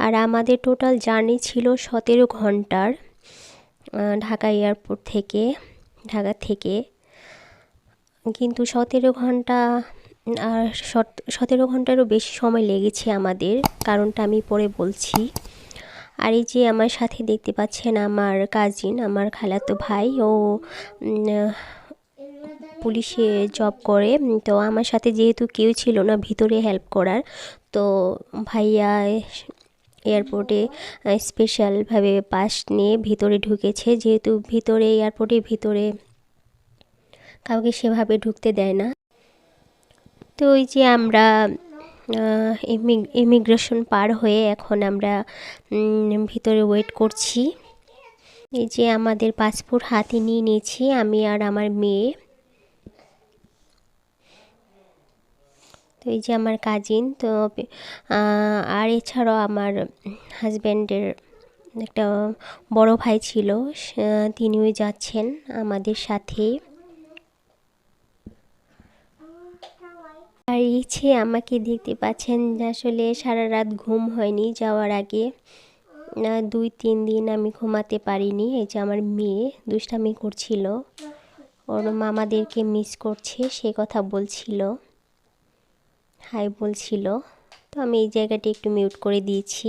আর আমাদের total journey ছিল 17 ঘন্টার, ঢাকা এয়ারপোর্ট থেকে, ঢাকা থেকে। কিন্তু 17 ঘন্টা আর 17 ঘন্টারও বেশি সময় লেগেছে আমাদের, কারণটা আমি পরে বলছি। আর এই যে আমার সাথে দেখতে পাচ্ছেন আমার কাজিন, আমার খালাতো ভাই, ও পুলিশে জব করে। তো আমার সাথে যেহেতু কেউ ছিল না ভিতরে হেল্প করার, তো ভাইয়া এয়ারপোর্টে স্পেশালভাবে পাস নিয়ে ভিতরে ঢুকেছে, যেহেতু ভিতরে এয়ারপোর্টের ভিতরে কাউকে সেভাবে ঢুকতে দেয় না। তো ওই যে আমরা ইমিগ্রেশন পার হয়ে এখন আমরা ভিতরে ওয়েট করছি। এই যে আমাদের পাসপোর্ট হাতে নিয়ে নিয়েছি আমি আর আমার মেয়ে। তো এই যে আমার কাজিন, তো আর এছাড়াও আমার হাজব্যান্ডের একটা বড় ভাই ছিল, তিনিও যাচ্ছেন আমাদের সাথে। আর ইচ্ছে আমাকে দেখতে পাচ্ছেন যে আসলে সারা রাত ঘুম হয়নি যাওয়ার আগে, 2-3 দিন আমি ঘুমাতে পারিনি। এই যে আমার মেয়ে দুষ্টামি করছিল, ওর মামাদেরকে মিস করছে সে কথা বলছিল, হাই বলছিল। তো আমি এই জায়গাটি একটু মিউট করে দিয়েছি।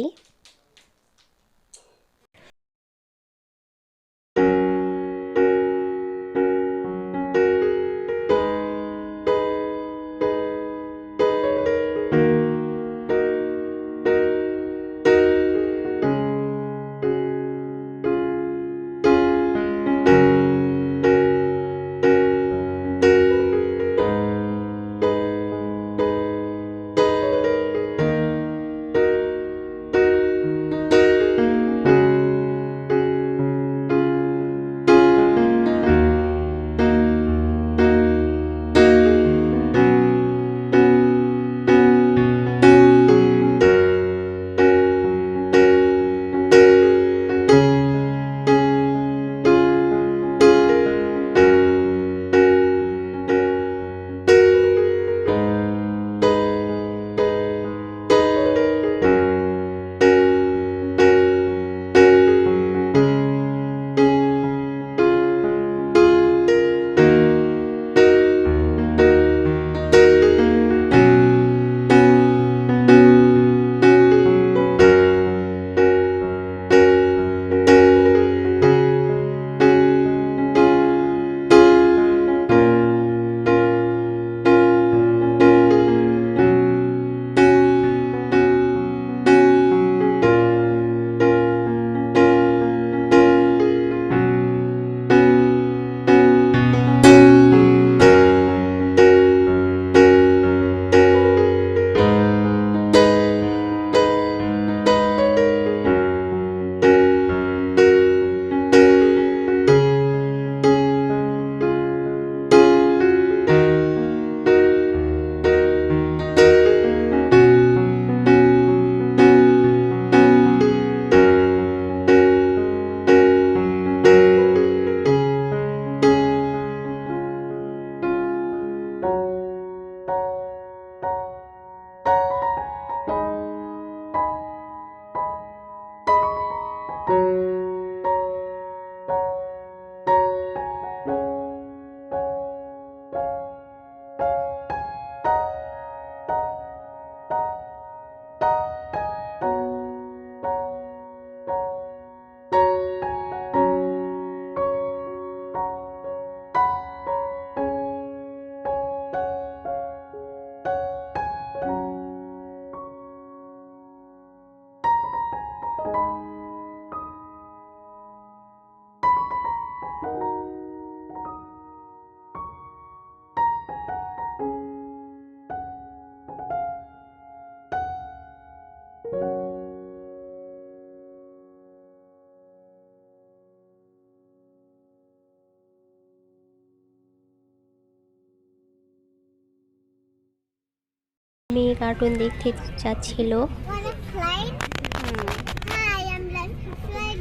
মেয়ে কার্টুন দেখতে যাচ্ছিল।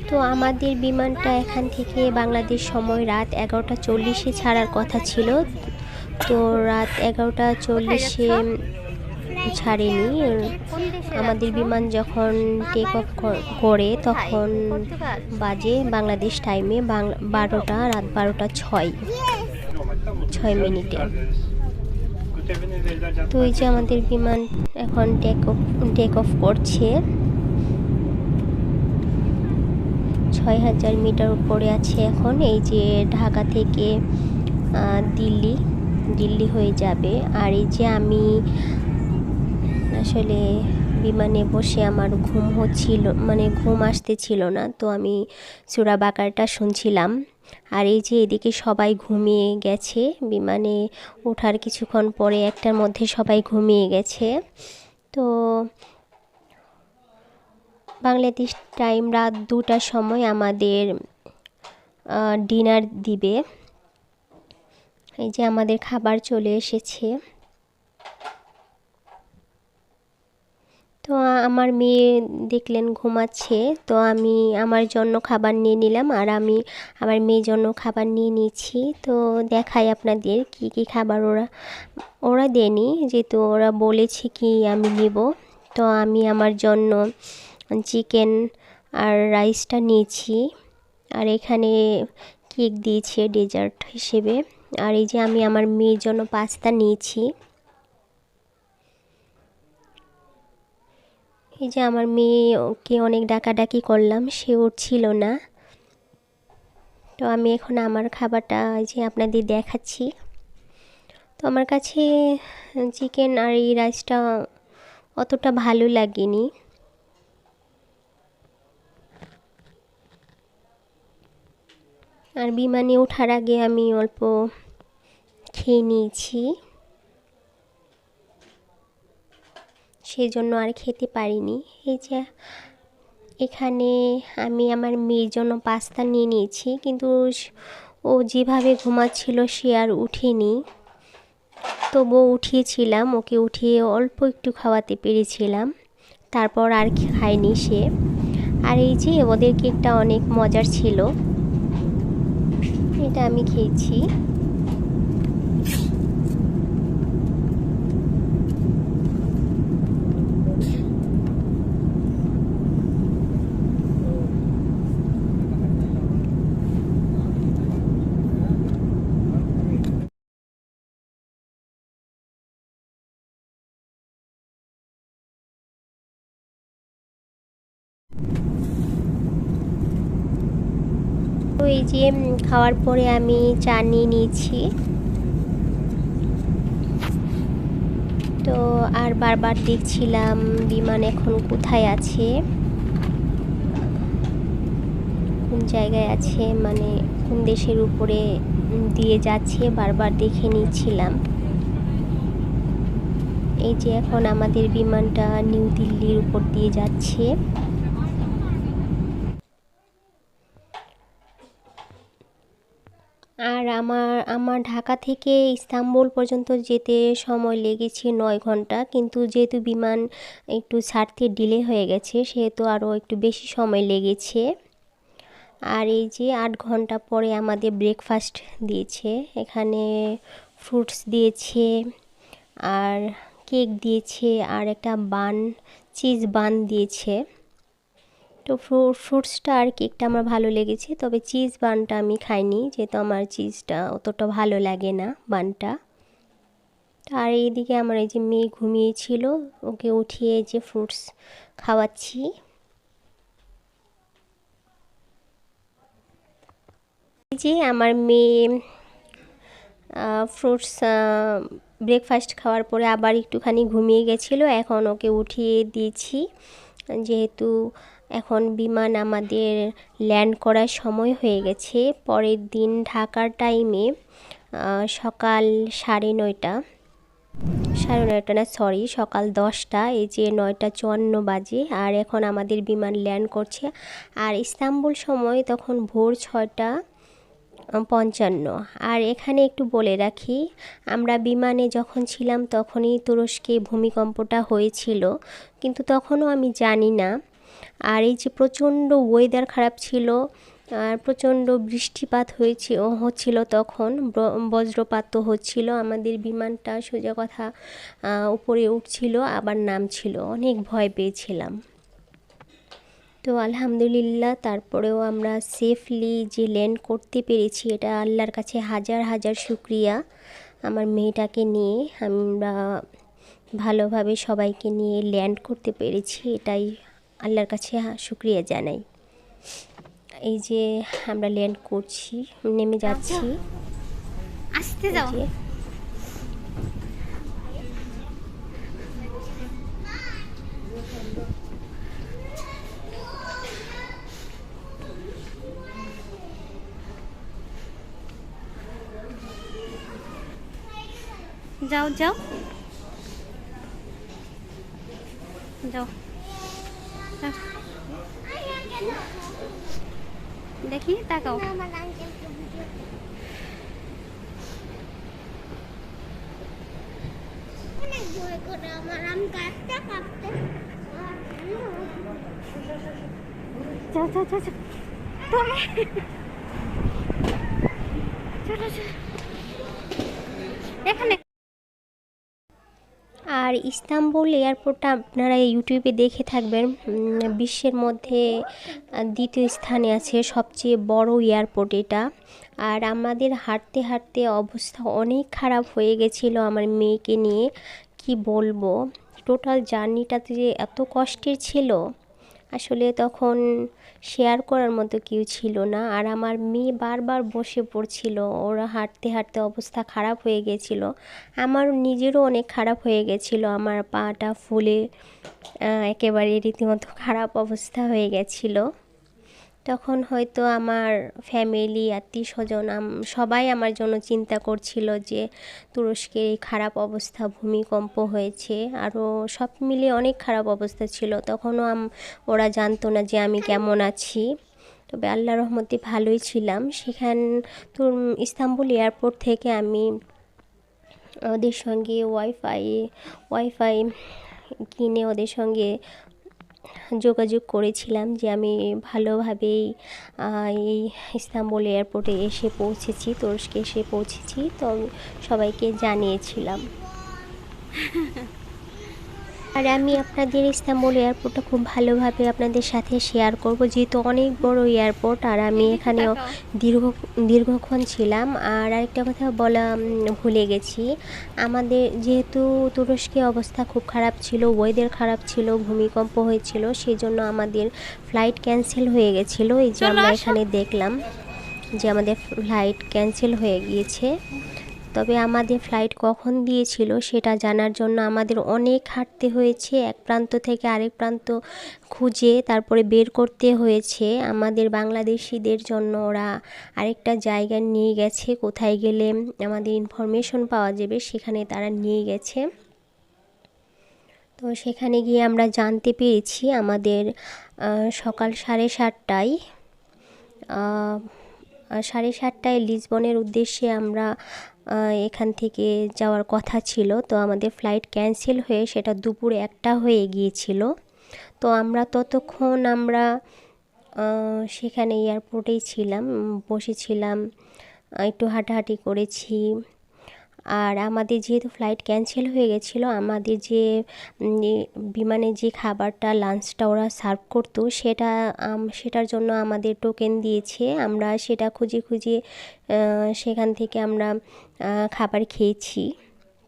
তো আমাদের বিমানটা এখান থেকে বাংলাদেশ সময় রাত 11:40 ছাড়ার কথা ছিল, তো রাত 11:40 ছাড়েনি। আমাদের বিমান যখন টেক অফ করে তখন বাজে বাংলাদেশ টাইমে রাত 12:06 তো এই যে আমাদের বিমান এখন টেক অফ করছে। 6000 মিটার উপরে আছে এখন। এই যে ঢাকা থেকে দিল্লি হয়ে যাবে। আর এই যে আমি আসলে বিমানে বসে আমার ঘুম আসতেছিল না, তো আমি সূরা বাকারাটা শুনছিলাম। আর এই যে এদিকে সবাই ঘুমিয়ে গেছে, বিমানে ওঠার কিছুক্ষণ পরে 1টার মধ্যে সবাই ঘুমিয়ে গেছে। তো বাংলাদেশ টাইম রাত 2টার সময় আমাদের ডিনার দিবে। এই যে আমাদের খাবার চলে এসেছে। তো আমার মেয়ে দেখলেন ঘুমাচ্ছে, তো আমি আমার জন্য খাবার নিয়ে নিলাম, আর আমি আমার মেয়ের জন্য খাবার নিয়ে নিয়েছি। তো দেখাই আপনাদের কি কি খাবার ওরা দেয়নি, যেহেতু ওরা বলেছে কি আমি নিব। তো আমি আমার জন্য চিকেন আর রাইসটা নিয়েছি, আর এখানে কেক দিয়েছে ডেজার্ট হিসেবে। আর এই যে আমি আমার মেয়ের জন্য পাস্তা নিয়েছি। এই যে আমার মেয়েকে অনেক ডাকাডাকি করলাম, সে উঠছিল না। তো আমি এখন আমার খাবারটা এই যে আপনাদের দেখাচ্ছি। তো আমার কাছে চিকেন আর এই রাইসটা অতটা ভালো লাগেনি। আর বিমানে ওঠার আগে আমি অল্প খেয়ে নিয়েছি, সেই জন্য আর খেতে পারিনি। এই যে এখানে আমি আমার মেয়ের জন্য পাস্তা নিয়ে নিয়েছি, কিন্তু ও যেভাবে ঘুমাচ্ছিল সে আর উঠেনি। তবুও উঠিয়েছিলাম, ওকে উঠিয়ে অল্প একটু খাওয়াতে পেরেছিলাম, তারপর আর খায়নি সে। আর এই যে ওদের কেকটা অনেক মজার ছিল, এটা আমি খেয়েছি। তো এই যে খাওয়ার পরে আমি চা নিয়ে নিয়েছি। তো আর বারবার দেখছিলাম বিমান এখন কোথায় আছে, কোন জায়গায় আছে, মানে কোন দেশের উপরে দিয়ে যাচ্ছে, বারবার দেখে নিচ্ছিলাম। এই যে এখন আমাদের বিমানটা নিউ দিল্লির উপর দিয়ে যাচ্ছে। আর আমার ঢাকা থেকে ইস্তাম্বুল পর্যন্ত যেতে সময় লেগেছে 9 ঘন্টা, কিন্তু যেহেতু বিমান একটু ছাড়তে ডিলে হয়ে গেছে সেহেতু আরও একটু বেশি সময় লেগেছে। আর এই যে 8 ঘন্টা পরে আমাদের ব্রেকফাস্ট দিয়েছে, এখানে ফ্রুটস দিয়েছে আর কেক দিয়েছে আর একটা চিজ বান দিয়েছে। তো ফ্রুটসটা আর কেকটা আমার ভালো লেগেছে, তবে চিজ বানটা আমি খাইনি, যেহেতু আমার চিজটা অতটা ভালো লাগে না বানটা। আর এইদিকে আমার এই যে মেয়ে ঘুমিয়েছিল, ওকে উঠিয়ে যে ফ্রুটস খাওয়াচ্ছি। এই যে আমার মেয়ে ফ্রুটস ব্রেকফাস্ট খাওয়ার পরে আবার একটুখানি ঘুমিয়ে গেছিলো, এখন ওকে উঠিয়ে দিয়েছি, যেহেতু এখন বিমান আমাদের ল্যান্ড করার সময় হয়ে গেছে। পরের দিন ঢাকার টাইমে সকাল 9:30 না, সকাল 10টা। এই যে 9:54 বাজে, আর এখন আমাদের বিমান ল্যান্ড করছে। আর ইস্তাম্বুল সময় তখন ভোর 6টা 55। আর এখানে একটু বলে রাখি, আমরা বিমানে যখন ছিলাম তখনই তুরস্কে ভূমিকম্পটা হয়েছিল, কিন্তু তখনও আমি জানি না। আর এই যে প্রচণ্ড ওয়েদার খারাপ ছিল, আর প্রচণ্ড বৃষ্টিপাত হচ্ছিল, তখন বজ্রপাত তো হচ্ছিল, আমাদের বিমানটা সোজা কথা উপরে উঠছিল আবার নামছিল, অনেক ভয় পেয়েছিলাম। তো আলহামদুলিল্লাহ তারপরেও আমরা সেফলি যে ল্যান্ড করতে পেরেছি, এটা আল্লাহর কাছে হাজার হাজার শুক্রিয়া। আমার মেয়েটাকে নিয়ে আমরা ভালোভাবে সবাইকে নিয়ে ল্যান্ড করতে পেরেছি, এটাই আল্লাহর কাছে শুক্রিয়া জানাই। এই যে আমরা ল্যান্ড করছি, নেমে যাচ্ছি, আসতে যাও। যাও যাও যাও, দেখি তাকাও। যাও যাও যাও যাও, তুমি চলো চলো এখানে। আর ইস্তাম্বুল এয়ারপোর্টটা আপনারা ইউটিউবে দেখে থাকবেন, বিশ্বের মধ্যে দ্বিতীয় স্থানে আছে, সবচেয়ে বড় এয়ারপোর্ট এটা। আর আমাদের হাঁটতে হাঁটতে অবস্থা অনেক খারাপ হয়ে গেছিলো আমার মেয়েকে নিয়ে, কি বলবো, টোটাল জার্নিটাতে যে এত কষ্টের ছিল, আসলে তখন শেয়ার করার মতো কেউ ছিল না। আর আমার মেয়ে বারবার বসে পড়ছিল, ওরা হাঁটতে হাঁটতে অবস্থা খারাপ হয়ে গেছিল, আমার নিজেরও অনেক খারাপ হয়ে গেছিল, আমার পাটা ফুলে একেবারে রীতিমতো খারাপ অবস্থা হয়ে গেছিল। তখন হয়তো আমার ফ্যামিলি, আত্মীয় স্বজন সবাই আমার জন্য চিন্তা করছিল যে তুরস্কের এই খারাপ অবস্থা, ভূমিকম্প হয়েছে, আরও সব মিলিয়ে অনেক খারাপ অবস্থা ছিল। তখনও ওরা জানতো না যে আমি কেমন আছি, তবে আল্লাহর রহমতে ভালোই ছিলাম। তো ইস্তাম্বুল এয়ারপোর্ট থেকে আমি ওদের সঙ্গে ওয়াইফাই কিনে ওদের সঙ্গে যোগাযোগ করেছিলাম যে আমি ভালোভাবেই এই ইস্তাম্বুল এয়ারপোর্টে এসে পৌঁছেছি, তুরস্কে এসে পৌঁছেছি, তো সবাইকে জানিয়েছিলাম। আর আমি আপনাদের ইস্তাম্বুল এয়ারপোর্টটা খুব ভালোভাবে আপনাদের সাথে শেয়ার করব, যেহেতু অনেক বড় এয়ারপোর্ট, আর আমি এখানেও দীর্ঘক্ষণ ছিলাম। আর আরেকটা কথা বলা ভুলে গেছি, আমাদের যেহেতু তুরস্কে অবস্থা খুব খারাপ ছিল, ওয়েদার খারাপ ছিল, ভূমিকম্প হয়েছিল, সেই জন্য আমাদের ফ্লাইট ক্যান্সেল হয়ে গেছিলো। এই যে আমরা এখানে দেখলাম যে আমাদের ফ্লাইট ক্যান্সেল হয়ে গিয়েছে। তবে আমাদের ফ্লাইট কখন দিয়েছিল সেটা জানার জন্য আমাদের অনেক হাঁটতে হয়েছে, এক প্রান্ত থেকে আরেক প্রান্ত খুঁজে তারপরে বের করতে হয়েছে। আমাদের বাংলাদেশিদের জন্য ওরা আরেকটা জায়গায় নিয়ে গেছে, কোথায় গেলে আমাদের ইনফরমেশন পাওয়া যাবে সেখানে তারা নিয়ে গেছে। তো সেখানে গিয়ে আমরা জানতে পেরেছি আমাদের সকাল 7:30টায় 7:30টায় লিসবনের উদ্দেশ্যে আমরা এখান থেকে যাওয়ার কথা ছিল, তো আমাদের ফ্লাইট ক্যান্সেল হয়ে সেটা দুপুর 1টা হয়ে গিয়েছিল। তো আমরা ততক্ষণ সেখানে এয়ারপোর্টেই ছিলাম, বসেছিলাম, একটু হাঁটাহাঁটি করেছি। আর আমাদের যেহেতু ফ্লাইট ক্যান্সেল হয়ে গেছিলো, আমাদের যে বিমানে যে খাবারটা, লাঞ্চটা ওরা সার্ভ করতো, সেটার জন্য আমাদের টোকেন দিয়েছে, আমরা সেটা খুঁজে খুঁজে সেখান থেকে আমরা খাবার খেয়েছি।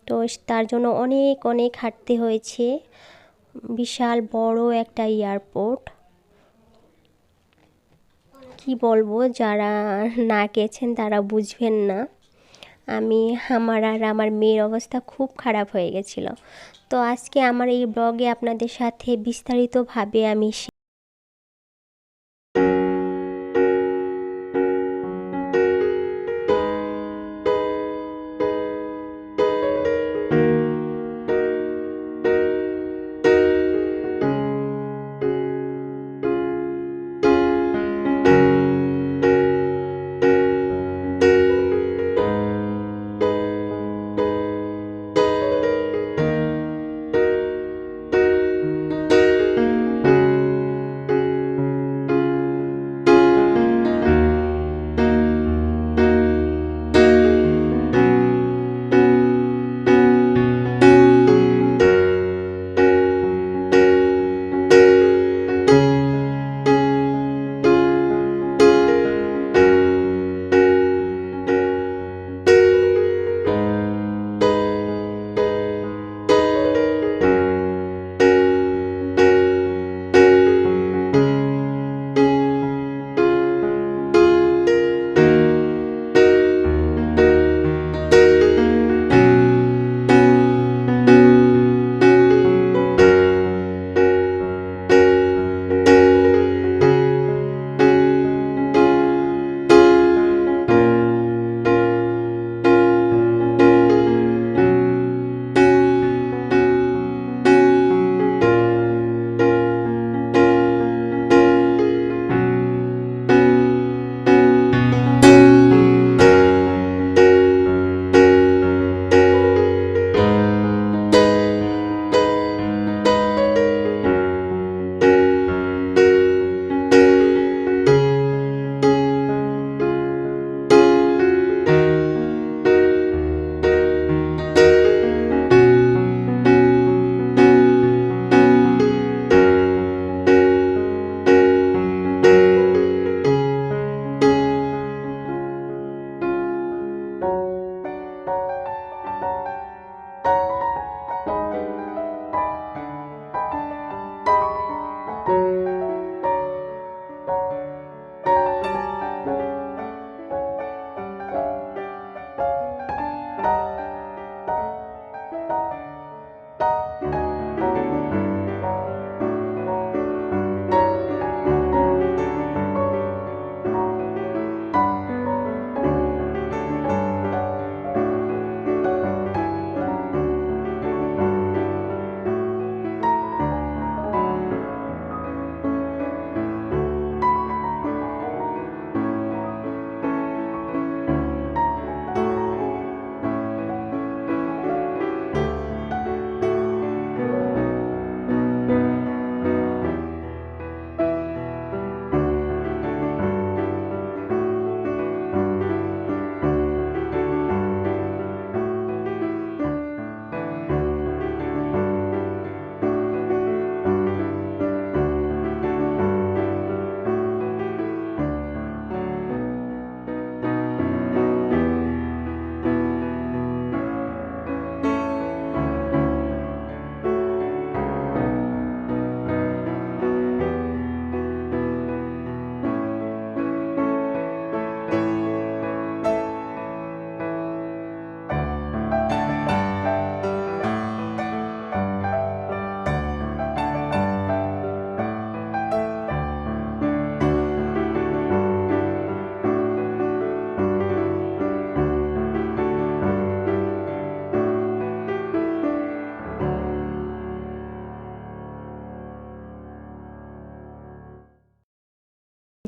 তো তার জন্য অনেক অনেক হাঁটতে হয়েছে, বিশাল বড় একটা এয়ারপোর্ট, কি বলবো, যারা না গেছেন তারা বুঝবেন না। আমার আর আমার মেয়ের অবস্থা খুব খারাপ হয়ে গেছিলো। তো আজকে আমার এই ব্লগে আপনাদের সাথে বিস্তারিতভাবে আমি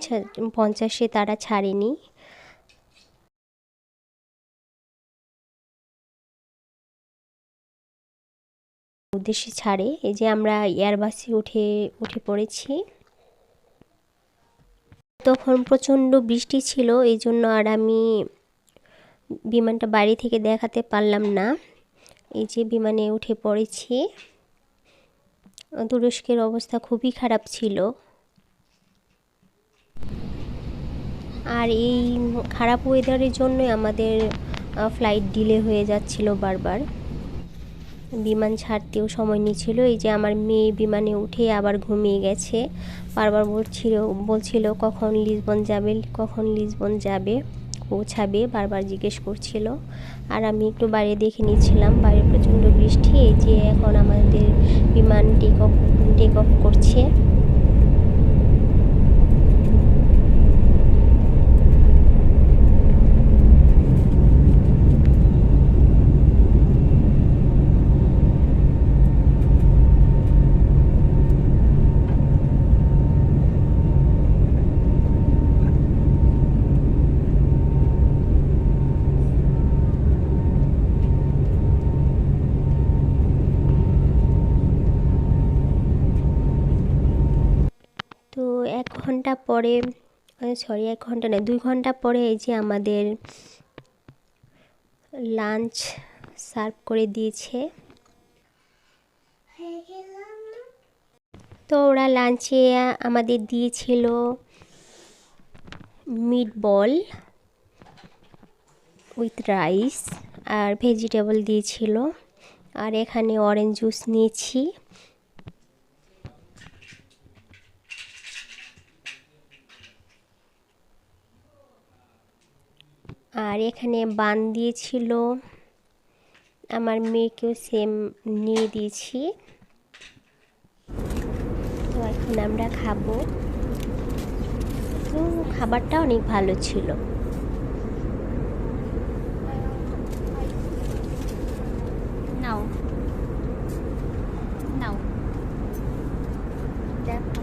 50-50 তারা ছাড়েনি। উদ্দেশ্যে ছাড়ে। এই যে আমরা এয়ারবাসে উঠে পড়েছি। তখন প্রচণ্ড বৃষ্টি ছিল, এই জন্য আর আমি বিমানটা বাড়ি থেকে দেখাতে পারলাম না। এই যে বিমানে উঠে পড়েছি। তুরস্কের অবস্থা খুবই খারাপ ছিল, আর এই খারাপ ওয়েদারের জন্য আমাদের ফ্লাইট ডিলে হয়ে যাচ্ছিল বারবার। বিমান ছাড়তেও সময় নিচ্ছিল। এই যে আমার মেয়ে বিমানে উঠে আবার ঘুমিয়ে গেছে, বারবার বলছিল কখন লিসবন যাবে পৌঁছাবে, বারবার জিজ্ঞেস করছিল। আর আমি একটু বাইরে দেখে নিচ্ছিলাম, বাইরে প্রচণ্ড বৃষ্টি। এই যে এখন আমাদের বিমান টেক অফ করছে। তো 1 ঘন্টা পরে, 1 ঘন্টা না 2 ঘন্টা পরে এই যে আমাদের লাঞ্চ সার্ভ করে দিয়েছে। তো ওরা লাঞ্চে আমাদের দিয়েছিল মিট বল উইথ রাইস আর ভেজিটেবল দিয়েছিল। আর এখানে অরেঞ্জ জুস নিয়েছি। আর এখানে বান দিয়েছিল, আমার মেয়েকেও সেম নিয়ে দিয়েছি। তো এখন আমরা খাবো। তো খাবারটা অনেক ভালো ছিল। নাও নাও দেখো।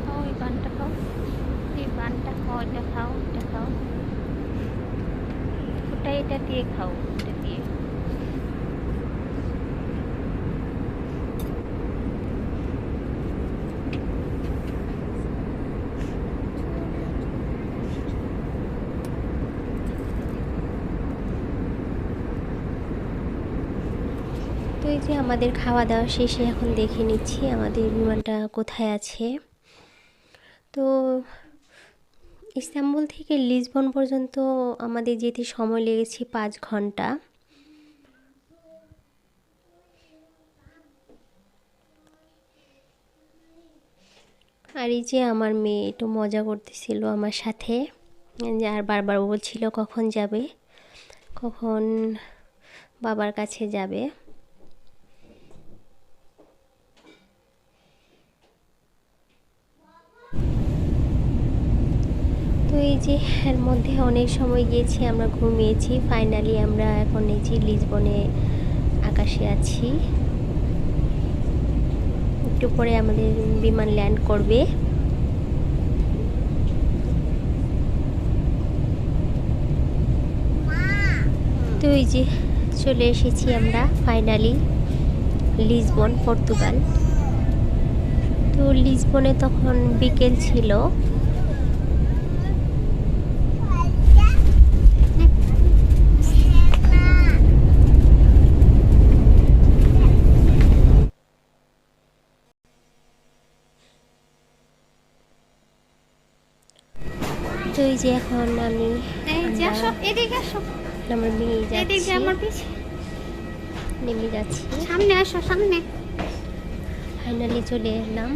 খাও এই বানটা খাও, এই বানটা খাও, এটা খাও, এটা খাও, ওটা এটা দিয়ে খাও, এটা দিয়ে। তো এই যে আমাদের খাওয়া দাওয়া শেষে এখন দেখে নিচ্ছি আমাদের বিমানটা কোথায় আছে। তো ইস্তাম্বুল থেকে লিসবন পর্যন্ত আমাদের যেতে সময় লেগেছে 5 ঘন্টা। আর এই যে আমার মেয়ে একটু মজা করতেছিল আমার সাথে, আর বারবার বলছিল কখন যাবে, কখন বাবার কাছে যাবে। তো এই যে এর মধ্যে অনেক সময় গিয়েছি, আমরা ঘুমিয়েছি। ফাইনালি আমরা এখন এই যে লিসবনে আকাশে আছি। একটু পরে আমাদের বিমান ল্যান্ড করবে। তো এই যে চলে এসেছি আমরা ফাইনালি লিসবন, পর্তুগাল। তো লিসবনে তখন বিকেল ছিল। তো এই যে এখন আমি এই যে আসো, এদিকে আসো, আমার মেয়ে এদিকে যাচ্ছি, আমার পিছে, নেমে যাচ্ছি। সামনে আসো, সামনে। ফাইনালি চলে এলাম।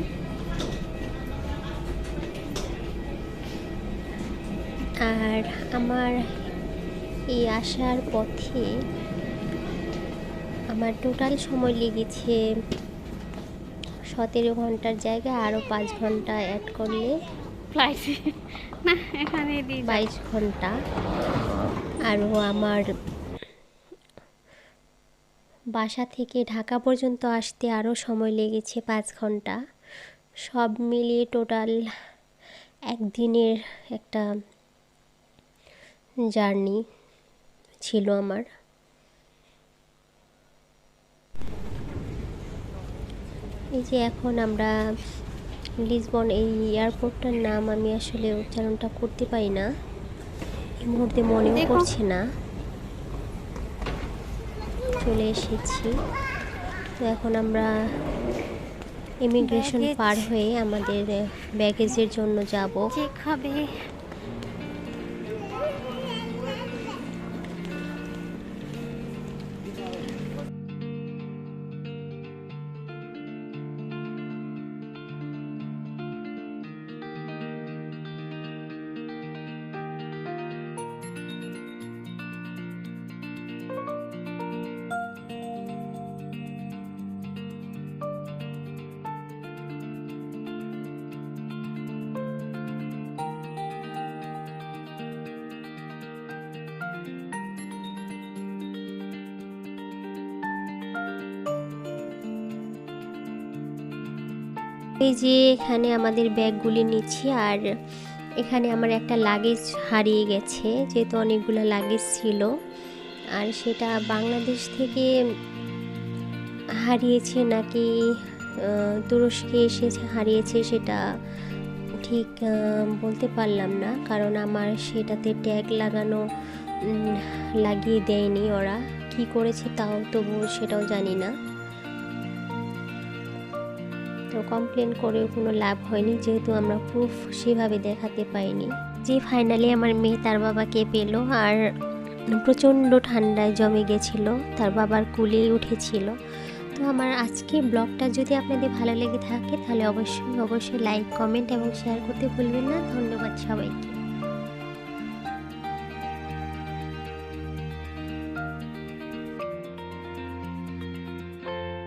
আর আমার এই আসার পথে আমার টোটাল সময় লেগেছে 17 ঘন্টার জায়গায় আরও 5 ঘন্টা অ্যাড করলে ফ্লাইটে না এখানে দিয়ে 22 ঘন্টা। আরও আমার বাসা থেকে ঢাকা পর্যন্ত আসতে আরও সময় লেগেছে 5 ঘন্টা। সব মিলিয়ে টোটাল একদিনের একটা জার্নি ছিল আমার। এই যে এখন আমরা লিসবন, এই এয়ারপোর্টটার নাম আমি আসলে উচ্চারণটা করতে পারি না, এই মুহূর্তে মনেও পড়ছে না। চলে এসেছি। তো এখন আমরা ইমিগ্রেশন পার হয়ে আমাদের ব্যাগেজের জন্য যাব। চেক হবে। এই যে এখানে আমাদের ব্যাগগুলি নিচ্ছি, আর এখানে আমার একটা লাগেজ হারিয়ে গেছে, যেহেতু অনেকগুলো লাগেজ ছিল। আর সেটা বাংলাদেশ থেকে হারিয়েছে নাকি তুরস্কে এসে হারিয়েছে সেটা ঠিক বলতে পারলাম না, কারণ আমার সেটাতে ট্যাগ লাগানো লাগিয়ে দেয়নি ওরা। কি করেছে তাও তবু সেটাও জানি না। তো কমপ্লেন করেও কোনো লাভ হয়নি, যেহেতু আমরা প্রুফ সেভাবে দেখাতে পাইনি। যে ফাইনালি আমার মেয়ে তার বাবাকে পেল, আর প্রচণ্ড ঠান্ডায় জমে গেছিল, তার বাবার কুলেই উঠেছিল। তো আমার আজকের ব্লগটা যদি আপনাদের ভালো লেগে থাকে তাহলে অবশ্যই লাইক, কমেন্ট এবং শেয়ার করতে ভুলবেন না। ধন্যবাদ সবাইকে।